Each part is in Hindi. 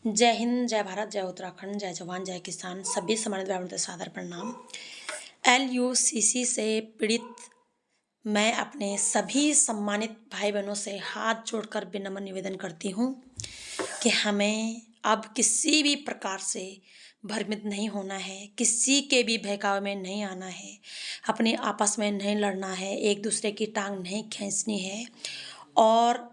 जय हिंद, जय भारत, जय उत्तराखंड, जय जवान, जय किसान, सभी सम्मानित भाई बहनों सादर प्रणाम। एलयूसीसी से पीड़ित मैं अपने सभी सम्मानित भाई बहनों से हाथ जोड़कर विनम्र निवेदन करती हूँ कि हमें अब किसी भी प्रकार से भ्रमित नहीं होना है, किसी के भी बहकावे में नहीं आना है, अपने आपस में नहीं लड़ना है, एक दूसरे की टांग नहीं खींचनी है और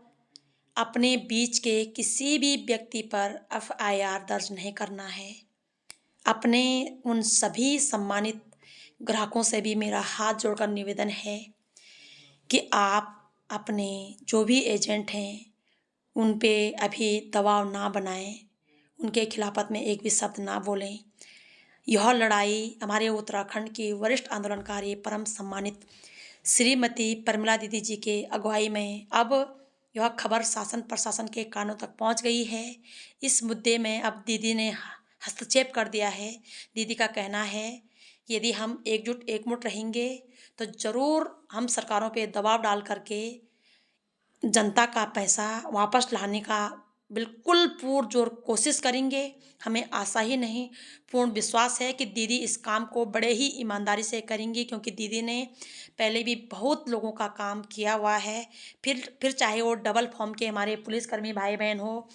अपने बीच के किसी भी व्यक्ति पर एफआईआर दर्ज नहीं करना है। अपने उन सभी सम्मानित ग्राहकों से भी मेरा हाथ जोड़कर निवेदन है कि आप अपने जो भी एजेंट हैं उन पे अभी दबाव ना बनाएं, उनके खिलाफत में एक भी शब्द ना बोलें। यह लड़ाई हमारे उत्तराखंड की वरिष्ठ आंदोलनकारी परम सम्मानित श्रीमती परमिला दीदी जी के अगुवाई में अब यह खबर शासन प्रशासन के कानों तक पहुंच गई है। इस मुद्दे में अब दीदी ने हस्तक्षेप कर दिया है। दीदी का कहना है कि यदि हम एकजुट एकमुट रहेंगे तो ज़रूर हम सरकारों पे दबाव डाल करके जनता का पैसा वापस लाने का बिल्कुल पुरजोर कोशिश करेंगे। हमें आशा ही नहीं, पूर्ण विश्वास है कि दीदी इस काम को बड़े ही ईमानदारी से करेंगी, क्योंकि दीदी ने पहले भी बहुत लोगों का काम किया हुआ है। फिर चाहे वो डबल फॉर्म के हमारे पुलिसकर्मी भाई बहन हो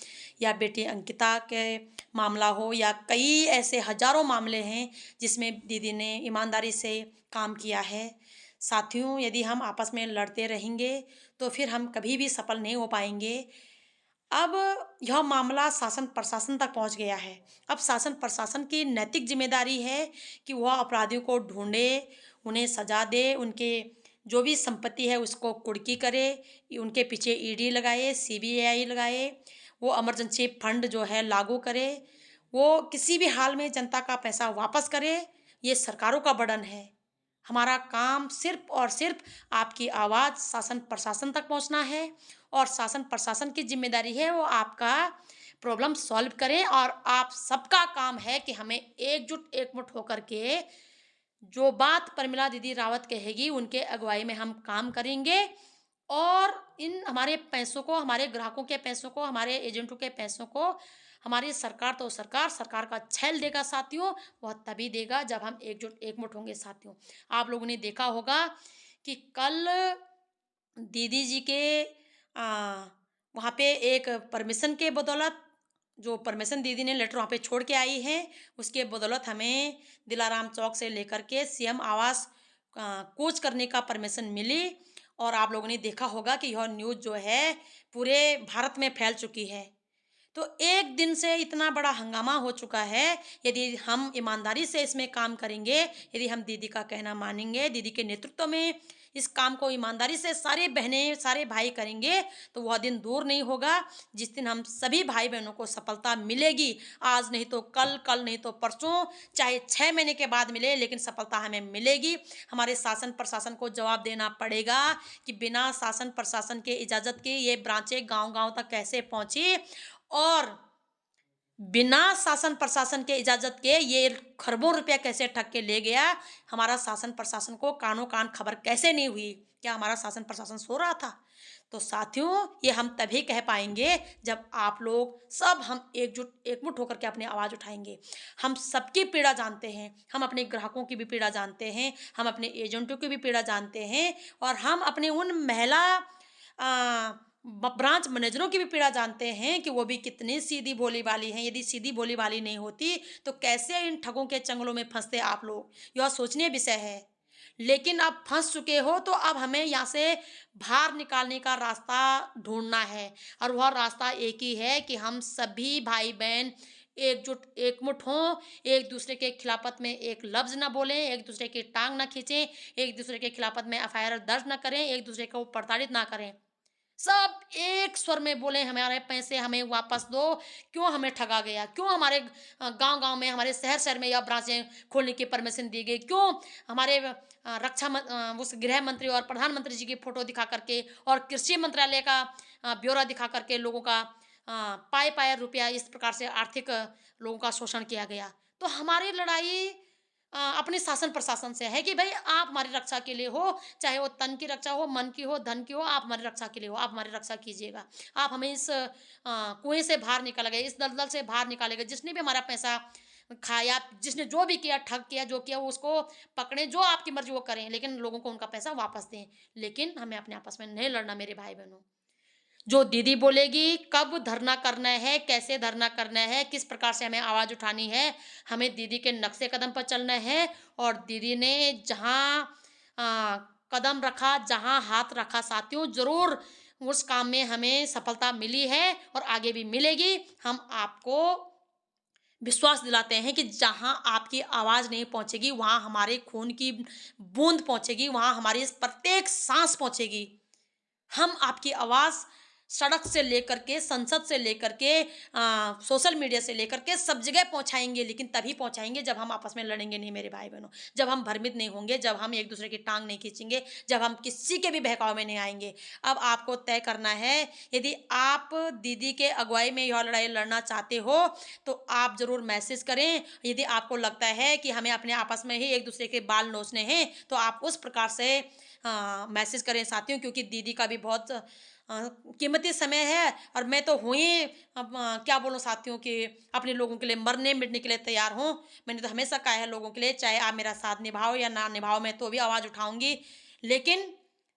या बेटी अंकिता के मामला हो या कई ऐसे हजारों मामले हैं जिसमें दीदी ने ईमानदारी से काम किया है। साथियों, यदि हम आपस में लड़ते रहेंगे तो फिर हम कभी भी सफल नहीं हो पाएंगे। अब यह मामला शासन प्रशासन तक पहुंच गया है। अब शासन प्रशासन की नैतिक जिम्मेदारी है कि वह अपराधियों को ढूंढे, उन्हें सजा दे, उनके जो भी संपत्ति है उसको कुर्की करे, उनके पीछे ईडी लगाए, सीबीआई लगाए, वो इमरजेंसी फंड जो है लागू करे, वो किसी भी हाल में जनता का पैसा वापस करे। ये सरकारों का बर्डन है। हमारा काम सिर्फ और सिर्फ आपकी आवाज़ शासन प्रशासन तक पहुंचना है और शासन प्रशासन की जिम्मेदारी है वो आपका प्रॉब्लम सॉल्व करें। और आप सबका काम है कि हमें एकजुट एकमुट होकर के जो बात परमिला दीदी रावत कहेगी उनके अगुवाई में हम काम करेंगे और इन हमारे पैसों को, हमारे ग्राहकों के पैसों को, हमारे एजेंटों के पैसों को हमारी सरकार तो सरकार का छैल देगा साथियों। वह तभी देगा जब हम एकजुट एकमुट होंगे साथियों। आप लोगों ने देखा होगा कि कल दीदी जी के वहाँ पे एक परमिशन के बदौलत, जो परमिशन दीदी ने लेटर वहाँ पे छोड़ के आई है, उसके बदौलत हमें दिलाराम चौक से लेकर के सीएम आवास कूच करने का परमिशन मिली। और आप लोगों ने देखा होगा कि यह न्यूज़ जो है पूरे भारत में फैल चुकी है। तो एक दिन से इतना बड़ा हंगामा हो चुका है। यदि हम ईमानदारी से इसमें काम करेंगे, यदि हम दीदी का कहना मानेंगे, दीदी के नेतृत्व में इस काम को ईमानदारी से सारे बहनें सारे भाई करेंगे, तो वह दिन दूर नहीं होगा जिस दिन हम सभी भाई बहनों को सफलता मिलेगी। आज नहीं तो कल, कल नहीं तो परसों, चाहे 6 महीने के बाद मिले, लेकिन सफलता हमें मिलेगी। हमारे शासन प्रशासन को जवाब देना पड़ेगा कि बिना शासन प्रशासन के इजाज़त के ये ब्रांचें गांव-गांव तक कैसे पहुंची और बिना शासन प्रशासन के इजाज़त के ये खरबों रुपया कैसे ठग के ले गया। हमारा शासन प्रशासन को कानों कान खबर कैसे नहीं हुई। क्या हमारा शासन प्रशासन सो रहा था? तो साथियों, ये हम तभी कह पाएंगे जब आप लोग सब हम एकजुट एकमुट होकर के अपनी आवाज़ उठाएंगे। हम सबकी पीड़ा जानते हैं, हम अपने ग्राहकों की भी पीड़ा जानते हैं, हम अपने एजेंटों की भी पीड़ा जानते हैं और हम अपने उन महिला ब्रांच मैनेजरों की भी पीड़ा जानते हैं कि वो भी कितनी सीधी भोली वाली हैं। यदि सीधी भोली वाली नहीं होती तो कैसे इन ठगों के चंगलों में फंसते आप लोग, यह सोचनीय विषय है। लेकिन अब फंस चुके हो तो अब हमें यहाँ से बाहर निकालने का रास्ता ढूंढना है और वह रास्ता एक ही है कि हम सभी भाई बहन एकजुट एकमुट हों, एक दूसरे के खिलाफत में एक लफ्ज़ ना बोलें, एक दूसरे की टांग ना खींचें, एक दूसरे के खिलाफत में एफआईआर दर्ज ना करें, एक दूसरे को प्रताड़ित ना करें। सब एक स्वर में बोले हमारे पैसे हमें वापस दो। क्यों हमें ठगा गया? क्यों हमारे गांव-गांव में, हमारे शहर-शहर में यह ब्रांचें खोलने की परमिशन दी गई? क्यों हमारे उस गृह मंत्री और प्रधानमंत्री जी की फोटो दिखा करके और कृषि मंत्रालय का ब्यौरा दिखा करके लोगों का पाए-पाए रुपया इस प्रकार से आर्थिक लोगों का शोषण किया गया? तो हमारी लड़ाई अपने शासन प्रशासन से है कि भाई आप हमारी रक्षा के लिए हो, चाहे वो तन की रक्षा हो, मन की हो, धन की हो, आप हमारी रक्षा के लिए हो, आप हमारी रक्षा कीजिएगा। आप हमें इस कुएँ से बाहर निकाला गया, इस दलदल से बाहर निकालेगा। जिसने भी हमारा पैसा खाया, जिसने जो भी किया, ठग किया, जो किया, वो उसको पकड़ें, जो आपकी मर्ज़ी वो करें, लेकिन लोगों को उनका पैसा वापस दें। लेकिन हमें अपने आपस में नहीं लड़ना मेरे भाई-बहनों। जो दीदी बोलेगी, कब धरना करना है, कैसे धरना करना है, किस प्रकार से हमें आवाज़ उठानी है, हमें दीदी के नक्शे कदम पर चलना है। और दीदी ने जहाँ कदम रखा, जहाँ हाथ रखा साथियों, ज़रूर उस काम में हमें सफलता मिली है और आगे भी मिलेगी। हम आपको विश्वास दिलाते हैं कि जहाँ आपकी आवाज़ नहीं पहुँचेगी, वहाँ हमारे खून की बूँद पहुँचेगी, वहाँ हमारी प्रत्येक साँस पहुँचेगी। हम आपकी आवाज़ सड़क से लेकर के, संसद से लेकर के, सोशल मीडिया से लेकर के सब जगह पहुँचाएँगे, लेकिन तभी पहुँचाएँगे जब हम आपस में लड़ेंगे नहीं मेरे भाई-बहनों। जब हम भ्रमित नहीं होंगे, जब हम एक-दूसरे की टाँग नहीं खींचेंगे, जब हम किसी के भी बहकावे में नहीं आएँगे। अब आपको तय करना है, यदि आप दीदी के अगुवाई में यह लड़ाई लड़ना चाहते हो, तो आप ज़रूर मैसेज करें। यदि आपको लगता है कि हमें अपने आपस में ही एक-दूसरे के बाल नोचने हैं, तो आप उस प्रकार से मैसेज करें साथियों, क्योंकि दीदी का भी बहुत कीमती समय है और मैं तो हूँ ही अब क्या बोलूँ साथियों कि अपने लोगों के लिए मरने मिटने के लिए तैयार हूँ। मैंने तो हमेशा कहा है लोगों के लिए, चाहे आप मेरा साथ निभाओ या ना निभाओ, मैं तो भी आवाज़ उठाऊँगी। लेकिन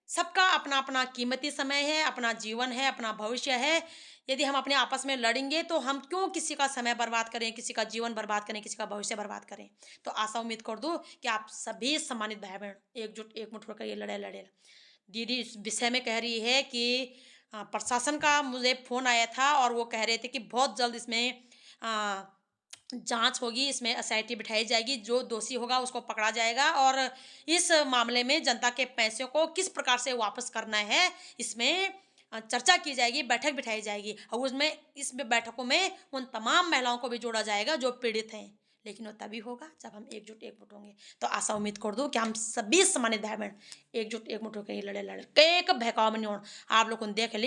सबका अपना-अपना कीमती समय है, अपना जीवन है, अपना भविष्य है। यदि हम अपने आपस में लड़ेंगे तो हम क्यों किसी का समय बर्बाद करें, किसी का जीवन बर्बाद करें, किसी का भविष्य बर्बाद करें। तो आशा उम्मीद कर दूँ कि आप सभी सम्मानित भाई-बहन एकजुट एकमुठ होकर ये लड़ाई लड़ें। दीदी इस विषय में कह रही है कि प्रशासन का मुझे फ़ोन आया था और वो कह रहे थे कि बहुत जल्द इसमें अ, जाँच होगी, इसमें एसआईटी बिठाई जाएगी, जो दोषी होगा उसको पकड़ा जाएगा और इस मामले में जनता के पैसों को किस प्रकार से वापस करना है, इसमें चर्चा की जाएगी, बैठक बिठाई जाएगी और उसमें इस बैठकों में उन तमाम महिलाओं को भी जोड़ा जाएगा जो पीड़ित हैं। लेकिन वो तभी होगा जब हम एकजुट एकमुठ होंगे। तो आशा उम्मीद कर दूँ कि हम सभी सम्मानित भाई-बहन एकजुट एकमुठ होकर ये लड़ाई लड़ें। एक बहकावा में नहीं होना। आप लोगों ने देख ली